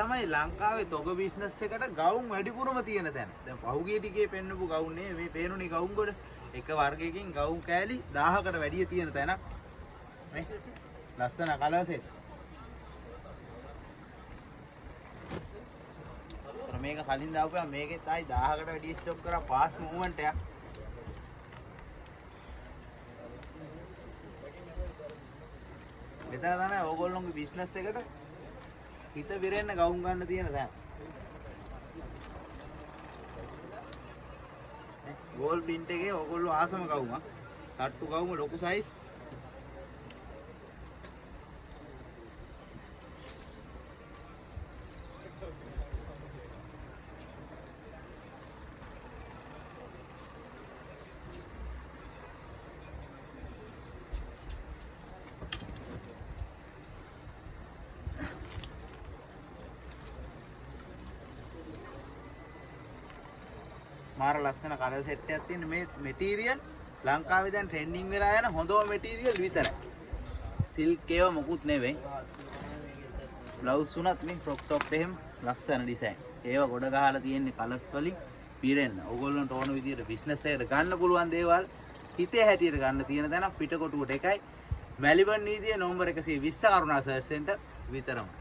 තමයි ලංකාවේ තොග බිස්නස් එකට ගවුම් වැඩිපුරම තියෙන තැන. දැන් පහුගිය ටිකේ පෙන්නපු ගවුම් නේ මේ පේනුනේ ගවුම් ගොඩ. එක වර්ගයකින් ගවුම් කෑලි 1000කට වැඩිය තියෙන තැනක්. මේ ලස්සන කලර් සෙට්. මේක කලින් දාපුවා මේකෙත් ආයි 1000කට වැඩිය ස්ටොක් කරා පාස් මූවමන්ට් එකක්. මෙතන තමයි ඕගොල්ලෝගේ බිස්නස් එකට හිත විරෙන්න ගවුම් ගන්න තියෙන තැන. ගෝල් පින්ට් එකේ ඕගොල්ලෝ ආසම ගවුමක්. සට්ටු ගවුම ලොකු සයිස්. මාර ලස්සන කලර් සෙට් එකක් තියෙන මේ මැටීරියල් ලංකාවේ දැන් ට්‍රෙන්ඩින් වෙලා යන හොඳම මැටීරියල් විතරයි. සිල්ක් ඒව මොකුත් නෙවෙයි. බ්ලවුස් උනත් මේ ෆ්‍රොක් টොප් එහෙම ලස්සන ඩිසයින්. ඒව ගොඩ ගහලා තියෙන්නේ කලර්ස් වලින් පිරෙන්න. ඕගොල්ලොන්ට ඕන විදිහට බිස්නස් එකට ගන්න පුළුවන් දේවල් හිතේ හැටියට ගන්න තියෙන තැන පිටකොටුවට එකයි. මැලිබන් නීතිය නවම්බර් 120 කරුණා සර්ච් සෙන්ටර් විතරම.